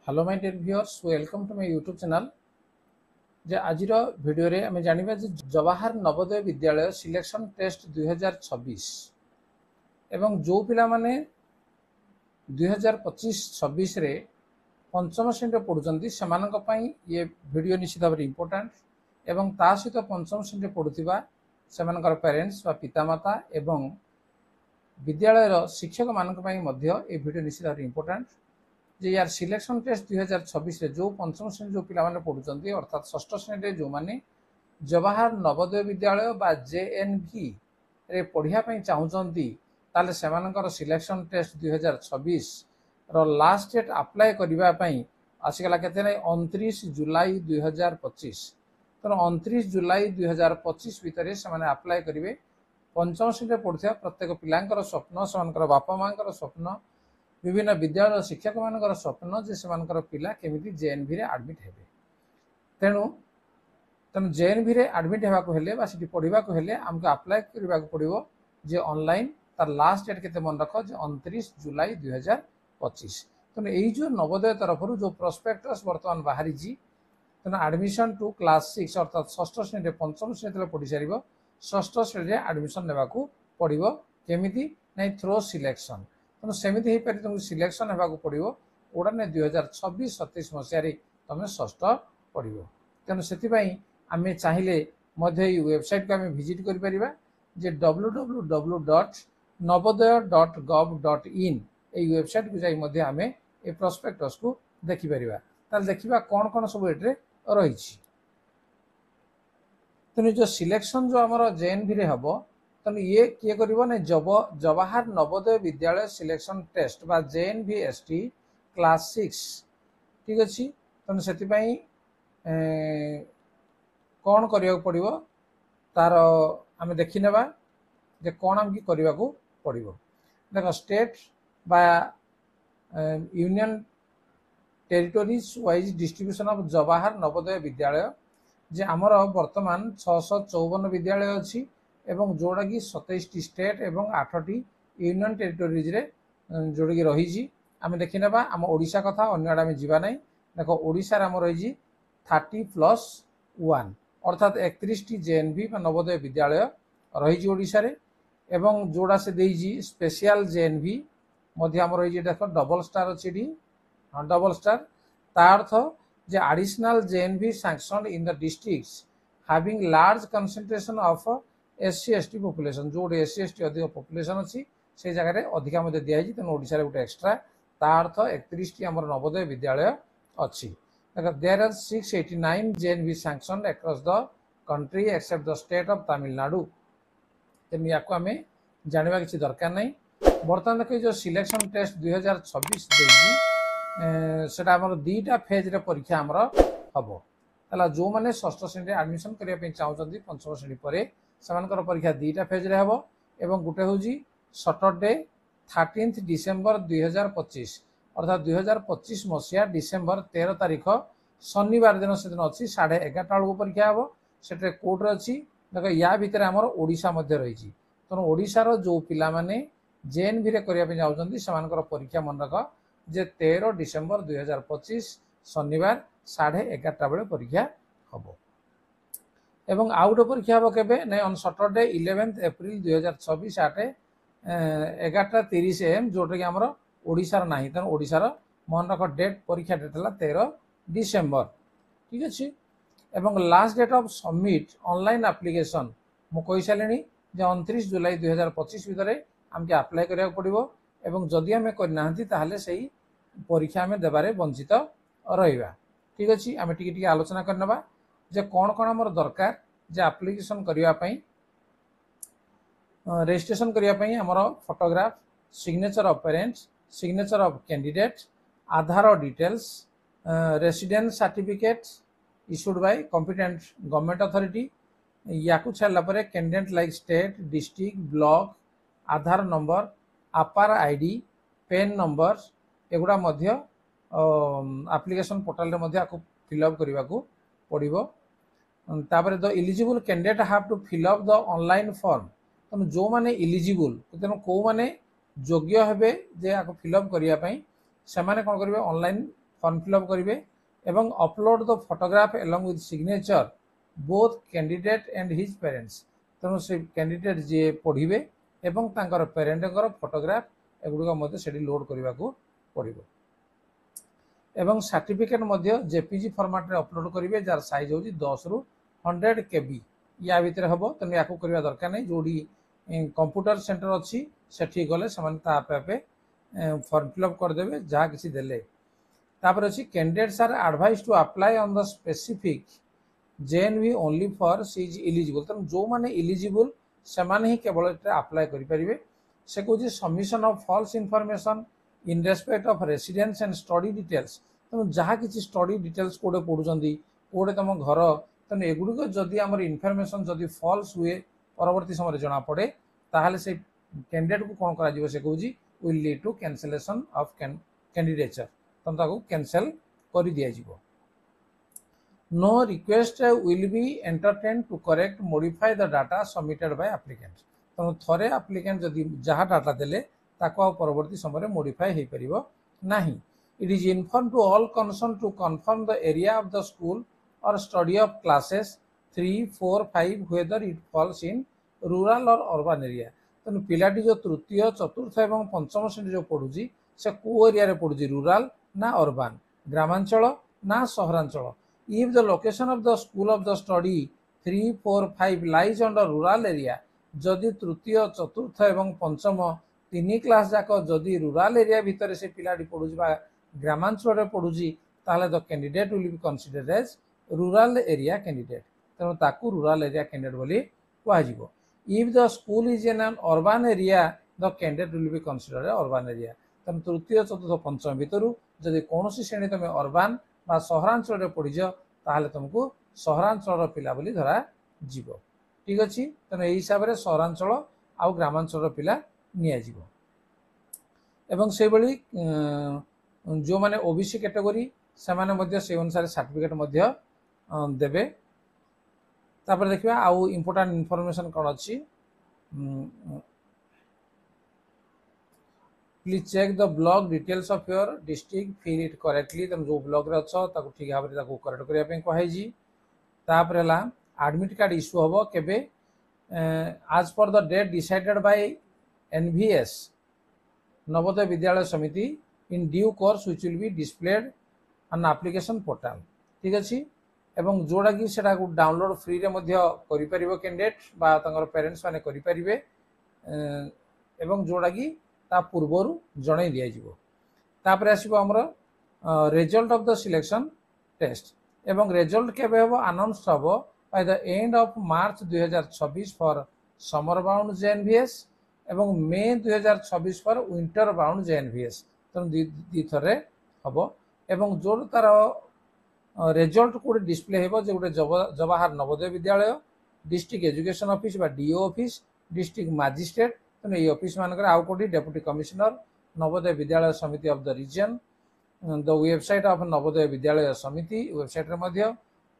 Hello my dear viewers, welcome to my YouTube channel. जे आजिर video रे आमे जानिबा जे जवाहर नवोदय विद्यालय सिलेक्शन टेस्ट 2026 एवं जो पिला माने 2025-26 रे पंचम श्रेणी पढ़ुचंती सेमानक पई ये वीडियो निश्चित भाव इम्पोर्टेंट एवं ता सहित पंचम श्रेणी पढ़ुथिबा सेमानकर पेरेंट्स वा पितामाता एवं विद्यालय शिक्षक मानक पई मध्य ए वीडियो निश्चित भाव इम्पोर्टेंट जे यार सिलेक्शन टेस्ट 2026 रे जो पंचम श्रेणी जो पिला माने पढ़ुचंती अर्थात षष्ठ श्रेणी रे जो माने जवाहर नवोदय विद्यालय बा जेएनवी रे पढ़िया पई चाहुचंती ताले सेमानकर सिलेक्शन टेस्ट 2026 रो लास्ट डेट अप्लाई करिबा पई आसिगला केते नै 29 जुलाई 2025 तो 29 जुलाई 2025 भितरे सेमाने अप्लाई करिवे। पंचम श्रेणी रे पढ़ुथिया प्रत्येक पिलांकर स्वप्न सेमानकर बापा मांकर स्वप्न विभिन्न विद्यालय शिक्षक मानकर स्वप्न जे सेमानकर पिला केमिति जेएनवी रे एडमिट हेबे। तेणु जेएनवी रे एडमिट हेबाको हेले बा सिटी पढ़िबाको हेले हमको अप्लाई करबाको पड़िबो जे ऑनलाइन तार लास्ट डेट केते मन रखो जे 29 जुलाई 2025। तेणु एई जो नवोदय तरफ जो प्रोस्पेक्टस वर्तमान बाहरी जी तेणु एडमिशन टू क्लास 6 अर्थात षष्ठ श्रेणी रे पंचम श्रेणी पढ़ी सारिबो षष्ठ श्रेणी रे एडमिशन नेबाको पड़िबो केमिति नै थ्रो सिलेक्शन। तेणु सेमिति ही पारि तुमको सिलेक्शन हेबाको पड़िबो ओडाने 2026-27 मसिया तुम षष्ठ पढ़िबो। तेणु सेतिबाई आमे चाहिले मध्य ई वेबसाइट को आमे विजिट करि परिबा जे www.navodaya.gov.in ए वेबसाइट को जाई मध्य आमे ए प्रोस्पेक्टस को देखि परिबा। ताल देखिबा कोन कोन सब एट्रे रही छी। तेणु जो सिलेक्शन जो हमर जेएनवी रे हबो तेणु ये किए करिवो ने जवाहर नवोदय विद्यालय सिलेक्शन टेस्ट बा जेएनवीएसटी क्लास 6 ठीक अछि। तेणु सेतिबाई कौन करिया पड़िबो तार आमे देखि नेबा जे कौन हमकी करिया को पड़िबो। देखो स्टेट बा union territories wise distribution of Jawahar Navodaya विद्यालय जे आमर वर्तमान 654 विद्यालय अछि एवं जोड़ा कि 27 स्टेट एवं 8 यूनियन टेरिटोरीज रे जोड़ा कि रही आम देखी ना आम ओडिशा कथा अन्य आड़े आम जाना ना। देखो ओडिशा आम रही 30+1 अर्थात 31 टी जेएनवी नवोदय विद्यालय रही ओडिशा रे एवं जोड़ा से देजी स्पेशल जेएनवी मध्य आम रही देखो डबल स्टार अच्छी डबल स्टार ता अर्थ जे additional JNV sanctioned in the districts having large concentration of SC/ST population जो SC/ST अधिक पॉपुलेशन अच्छी से जगह अधिका दिखाई तेणु ओडिशा गोटे एक्सट्रा ता अर्थ 31 टी आम नवोदय विद्यालय अच्छी। There are 689 JNV sanctioned across the country except the state of Tamil Nadu. तेणु या जाना किसी दरकार नहीं। बर्तमान देख जो सिलेक्शन टेस्ट 2026 सेटा आम दुईटा फेज रे परीक्षा आमर हम है जो मैंने षष्ठ श्रेणी एडमिशन करने चाहते पंचम श्रेणी पर सेमानकर परीक्षा दुईटा फेज रे हबो एवं गोटे हूँ सटरडे 13 डिसेम्बर 2025 अर्थात 2025 मसीहा डिसेम्बर 13 तारीख शनिवार दिन से दिन अच्छी 11:30 बेलू परीक्षा हम से कोर्ट अच्छी। देख या भितर आमर ओडिशा मध्य रही तेणु ओडिशार जो पिला माने जेएनवी रे करने चाहते सेमानकर परीक्षा मन रख जे 13 डिसेम्बर 2025 शनिवार 11:30 बेले परीक्षा हम एवं आउ गोटे परीक्षा हम के ऑन सटरडे 11 एप्रिल 2026 8 11:30 AM जोटा कि आमर ओडिशार नाही तेणु ओडिशार मन रख डेट परीक्षा डेट है 13 डिसेम्बर ठीक अच्छे। एवं last date of submit online application मु कही सारे 29 जुलाई 2025 भितर आमके अप्लाई करा पड़ो एवं जदि आम करना ताहले सही परीक्षा आम देवारे वंचित रहिबा ठीक अच्छे। आम टी आलोचना करनबा जे कौन कौन आमर दरकार जे एप्लिकेशन करिया पई रजिस्ट्रेशन करने आमर photograph signature of parents signature of candidate Aadhaar details residence certificate issued by competent government authority या छाड़ा candidate like state district block Aadhaar number APAAR ID PAN number एगुड़ा एप्लिकेशन पोर्टाल फिलअप करने को पड़ो। तापर the eligible candidate have to fill up the online form तेणु जो मैंने इलिजिबल तेणु कौ मैंने योग्य हे जे फिलअप करने से कौन करेंगे ऑनलाइन फॉर्म फिलअप करेंगे एवं upload the photograph along with signature both candidate and his parents. तेणु से कैंडिडेट जी पढ़े एवं तांकर पेरेंटर फोटोग्राफ एगुड़िक से लोड करने को पड़ो एवं सर्टिफिकेट जेपीजी फॉर्मेट रे अपलोड करेंगे जार साइज हूँ 10 ରୁ 100 KB या भितर हम। तेणु या करवा दरकार नहीं, जो कंप्यूटर सेंटर अच्छी से गले से आपे फॉर्म फिलअप करदे जहाँ किसी देले। तापर अच्छी candidates are advise to apply on the specific JNV only for she is eligible. तेणु जो मैंने इलिजिबल से ही केवल अप्लाई करेंगे। से कहे submission of false information in respect of residence and study details. तेणु जहाँ किसी स्टडी डिटेल्स कोड़े पढ़ुंट कोड़े तुम घर, तेणु एगुड़िक जदि आम इनफर्मेशन जदि फॉल्स हुए परवर्ती समय जना पड़े ताहले से कैंडिडेट को कौन करा से कहूँ will lead to cancellation of candidature. तुम कैंसल कर दिया। No request will be entertain to correct modify the data submitted by applicant. तेणु थरे एप्लिकेंट जदि जहाँ डाटा देले ताको परवर्ती समय मॉडिफाई हो पारिबो नाही। It is inform to all concern to confirm the area of the school or study of classes 3, 4, 5 whether it falls in rural or urban area. तेणु पिलाटी जो तृतीय, चतुर्थ एवं पंचम श्रेणी जो पढ़ुची से को एरिया पढ़ुची, रूरल ना अर्बन, ग्रामांचल ना सहरांचल। If the location of the school of the study 3, 4, 5 lies under rural area, जदि तृतीय, चतुर्थ एवं पंचम 3 क्लास जाक जदि रूरल एरिया भितर से पिलाटी पढ़ुची ग्रामांचल पढ़ुची ताहले the candidate will be considered as rural area candidate. तेणु ताकू रूरल एरिया कैंडिडेट बोली कह। If the school is in an urban area the candidate will be considered urban area. तेणु तृतीय, चतुर्थ, पंचम भितर जदि कौन श्रेणी तुम अर्बन बा सहरांचल पढ़ीज ताहले तुमको सहरांचल पिला बोली धरा जीव। ठीक अच्छे। तेणु यही हिसाब से सहरांचल आउ ग्रामांचल पिला नियाजिव। एवं से भली जो माने ओबीसी कैटेगरी से माने से अनुसार सर्टिफिकेट देबे। तापर देखिबा आउ इम्पोर्टेंट इनफॉरमेशन कौन अच्छी। Please check the block details of your district, fill it correctly. तुम जो ब्लॉग रे अच्छो ताको ठीक भाव में करेक्ट करने पे कहुई। तापर है एडमिट कार्ड इश्यू हम केबे आज पर the date decided by NVS Navodaya Vidyalaya Samiti in due course which will be displayed on application portal. ठीक अच्छे। एवं जोड़ा कि सेटा डाउनलोड फ्री रे मध्य करि परिबो कैंडिडेट बा तांगर पेरेंट्स माने करि परिबे एवं जोड़ा कि ता पूर्वरु जणाई दिया जिवो। तापर आसीबो हमर result of the selection test एवं रिजल्ट केबे हबो अनाउंस हबो by the end of March 2026 for summer bound JNVs एवं May 2026 for winter bound JNVs. तेणु दी थरे हबो एवं जो तार रिजल्ट कोड डिस्प्ले हो गोटे जवाहर नवोदय विद्यालय, डिस्ट्रिक्ट एजुकेशन ऑफिस बा डीओ ऑफिस, डिस्ट्रिक्ट मजिस्ट्रेट। तेणु ये ऑफिस मानक आउ कोटी deputy commissioner Navodaya Vidyalaya Samiti of the region, the website of Navodaya Vidyalaya Samiti website रे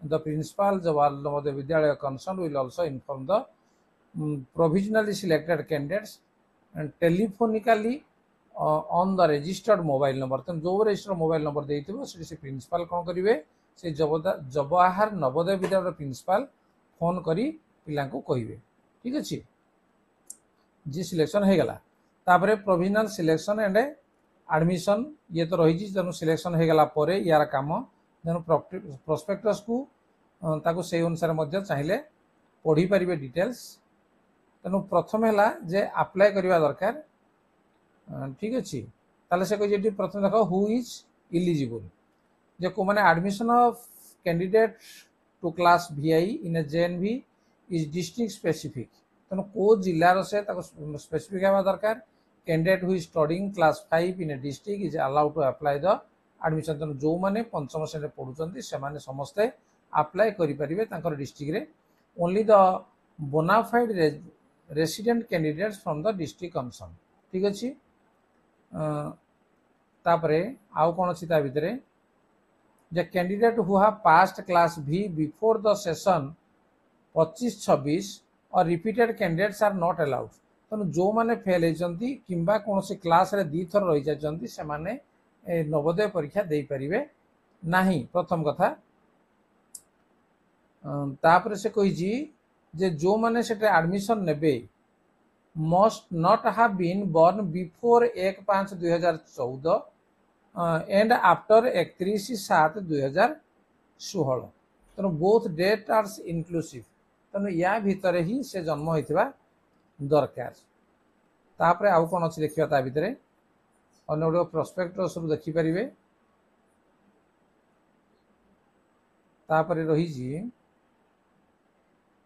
the principal Jawahar Navodaya Vidyalaya concern will also inform the provisionally selected candidates and telephonically on the registered mobile number. तेणु जो registered mobile number देइथिबो से principal कौन करेंगे से जवाहर नवोदय विद्यालय प्रिंसिपल फोन करी पिला को कहिबे। ठीक अच्छे। जी सिलेक्शन हो गला तापर प्रोविजनल सिलेक्शन एंड एडमिशन ये तो रही। तेणु सिलेक्शन हो गला परे यार काम तेणु प्रोस्पेक्टस को ताको से अनुसार चाहिए पढ़ी पारे डिटेल्स। तेणु प्रथम है जे अप्लाई करवा दरकार। ठीक अच्छे। ताले से कही प्रथम देख हु इज इलिजिबल जे को माने admission of candidate to class VI in a JNV is district specific. तेणु को जिलार से स्पेसिफिक हवा दरकार। Candidate who is studying class 5 in a district is allowed to apply the admission. तेणु जो माने पंचम श्रेणी पढ़ुचंती से माने समस्ते अप्लाई करि परिबे तांकर डिस्ट्रिक्ट रे। Only the bonafide resident candidates from the district concern. ठीक अच्छे। तापरे आउ कौन अच्छी ता भितर जे candidate who have passed class V before the session 25-26 or repeated candidates are not allowed. तेणु जो माने फेल होती कि कौन क्लास रे दी थर रही जाती से माने नवोदय परीक्षा दे पारिबे नाही प्रथम कथा। तापर से कही जे जो माने सेटे एडमिशन नेबे must not have been born before 1/5/2014 and after 31/7/2016। तेणु बोथ डेट आर इनक्लूसिव। तेणु या भितर ही से जन्म होइथिबा दरकार। तापर आउ कोन अछि देखिबा ता भितरे अन्य गुड प्रोस्पेक्टस सब देखि परिबे। तापर रही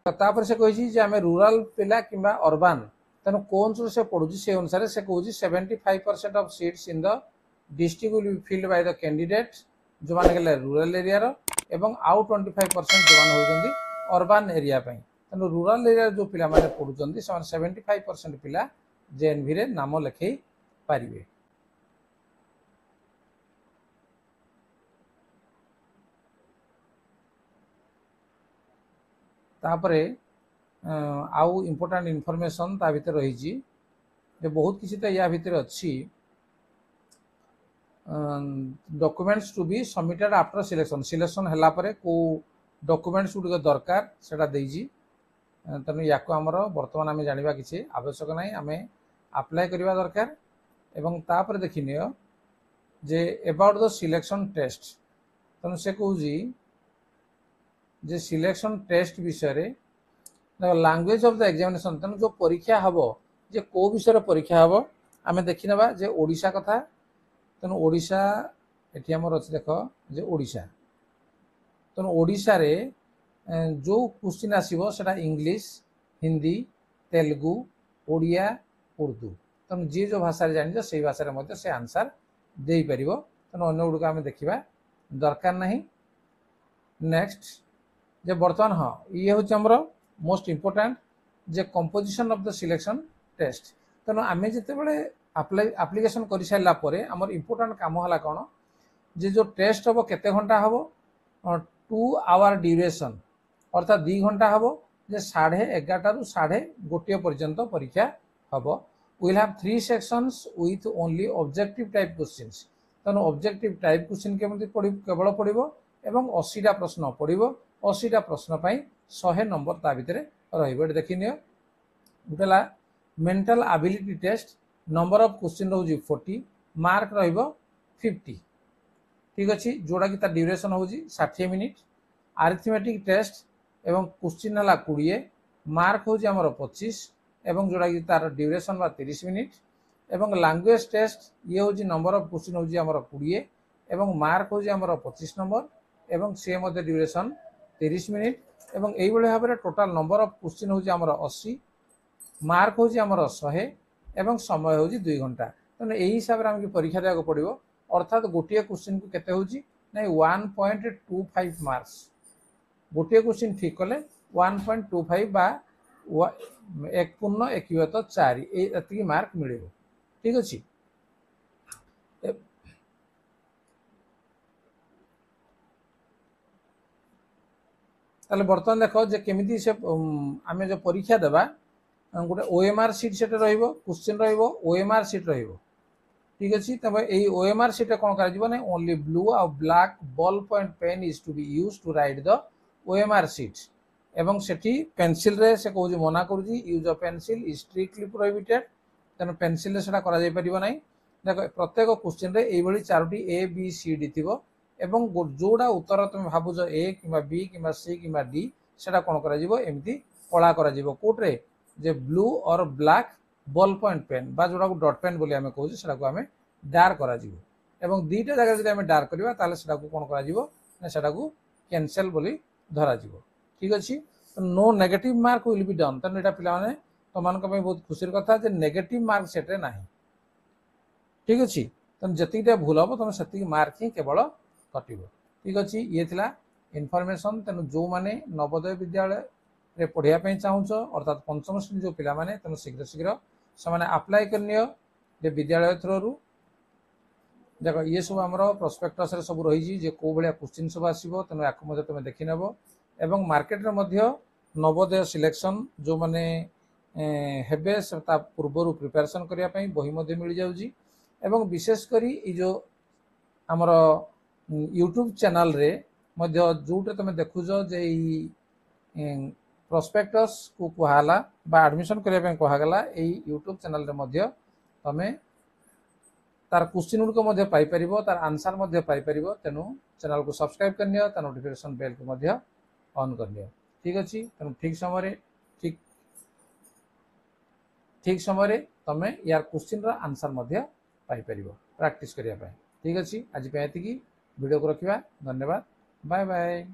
तापर से कही जे आमे रूरल पिला किंबा अर्बन तेणु कौन से पढ़ुची से अनुसार से कहूँ 75% of seats in the district will be filled by the candidate जो माने रूरल एरिया रो एवं आउ 25% जो माने होउछन्ती अर्बन एरिया पई। तेणु रूरल एरिया जो पिला माने पढ़ुछन्ती से 75% पिला जेएनवी रे नाम लिखै पारिबे। तापरे आउ इम्पोर्टेंट इनफॉरमेशन ता भीतर रही जे बहुत किसी तो या भीतर अच्छी documents to be submitted after selection. Selection हैला परे को डॉक्यूमेंट्स गुड दरकार सेटा देजी। तेणु या आमर बर्तमान आम जाना किसी आवश्यक ना आम अप्लाई करवा दरकार। एवं तापर देखिए जे अबाउट द सिलेक्शन टेस्ट तेणु से कहूँ जे सिलेक्शन टेस्ट विषय लैंग्वेज ऑफ द एग्जामिनेशन तेणु जो परीक्षा हम जे को विषय परीक्षा हम आम देखी ना जे ओडिशा कथा। तेणु ओडिशा एटी आमर अच्छे देख जे ओडिशा तेणु ओडिशा रे जो क्वेश्चन आसीबो सेटा इंग्लिश हिंदी तेलुगु ओडिया उर्दू। तेणु जी जो भाषा जान से भाषा में से आंसर दे पारिबो। तेणु अन्य गुड़क आम देखा दरकार नहीं। नेक्स्ट जे बर्तमान हाँ ये हूँ आमर मोस्ट इम्पोर्टेंट जे composition of the selection test. तेणु आम जिते एप्लिकेशन कर सारा आमर इम्पोर्टेंट काम है कौन जे जो टेस्ट हम केते घंटा हम 2 आवर ड्यूरेशन अर्थात 2 घंटा हम जे 11:30 रु 1:30 पर्यंत परीक्षा हम। Will have 3 sections with only objective type questions. तेणु ऑब्जेक्टिव टाइप क्वेश्चन केवल पड़ो एवं 80टा प्रश्न पड़ो। 80टा प्रश्न पाई 100 नंबर ता भितर रही देखी नि गोटेला mental ability test number of question रोज 40 मार्क रहिबो 50। ठीक अच्छे जोड़ा कि ड्यूरेशन हो 60 मिनिट। अरिथमेटिक टेस्ट एवं क्वेश्चन है 20 मार्क हो 25 एवं जोड़ा कि तार ड्यूरेशन बा 30 मिनिट। एवं लैंग्वेज टेस्ट ये हूँ नंबर ऑफ क्वेश्चन हो 20 एवं मार्क हो 25 नंबर एवं सी ड्यूरेशन 30 मिनिट। एवं यही भाव में टोटाल नंबर ऑफ क्वेश्चन हो 80 मार्क हो 100 एवं समय हो 2 घंटा। तेना यही हिसाब से आमको परीक्षा देवाक पड़ो अर्थात गोटे क्वेश्चन को केते होची ना 1.25 मार्क्स। गोटे क्वेश्चन ठीक कले 1.25 बा 1 पूर्ण 1/4 ये मार्क मिले। ठीक अच्छे ताले बर्तमान देख जे केमिति से आम जो परीक्षा देवा गोटे ओएमआर सीट से क्वेश्चन ओएमआर सीट रहिबो। ठीक अच्छे तब ये ओएमआर सीट कौन कर ओनली ब्लू आ black ball point pen is to be use to write the OMR sheets. एवं सेठी पेंसिल रे से कहूँ मना करुँच use of pencil is strictly prohibited. तेना पेंसिल से करा जाय परिबो नहीं। देख प्रत्येक क्वेश्चन रे एई भली 4टी ए बी सी डी थिबो एवं जोड़ा उत्तर तुम भावुज ए कि बी कि सी कि डी से कौन करमती कला कोट्रे जे ब्लू और ब्लैक बॉल पॉइंट पेन बा जोड़ा डॉट पेन बोली आम कहूँ से आम डार्क करा एवं 2टा जगह जब आम डार्क करवा ताले से कौन करा कैंसल बोली धरा। ठीक अच्छे no negative mark will be done. तेणु यहाँ पे तुम बहुत खुशी कथा जे नेगेटिव मार्क सेटे ना। ठीक अच्छे तेना जी भूल हम तुम से मार्क ही केवल कटिब। ठीक अच्छे ये थिला इनफॉरमेशन। तेणु जो मैंने नवोदय विद्यालय रे पढ़ाई चाहूच अर्थात पंचम श्रेणी जो पिला माने तेणु शीघ्र शीघ्र से अप्लाई कर विद्यालय थ्रू देख ये सब आम प्रोस्पेक्टस सब रही जे कौ भाया क्वेश्चन सब आसो। तेणु या तुम देखी नेब एवं मार्केट रे नवोदय सिलेक्शन जो मैंने हेबे पूर्वर प्रिपेरेसन करने बही मिल जाऊँगी। एवं विशेषकर जो आमर यूट्यूब चैनल रे मध्य जोटे तुम देखुज जे प्रोस्पेक्टस को कहला बा एडमिशन करने कहगला यूट्यूब चैनल रे मध्य तमें तार क्वेश्चन गुड़िक पाई तार आंसर पाई तेणु चैनल को सब्सक्राइब करनियो तार नोटिफिकेशन बेल को ऑन करनियो। ठीक अच्छे तेणु ठीक समय तमें यार क्वेश्चन रा आंसर पाई प्रैक्टिस करने। ठीक अच्छे आज ये वीडियो को रखा। धन्यवाद। Bye bye.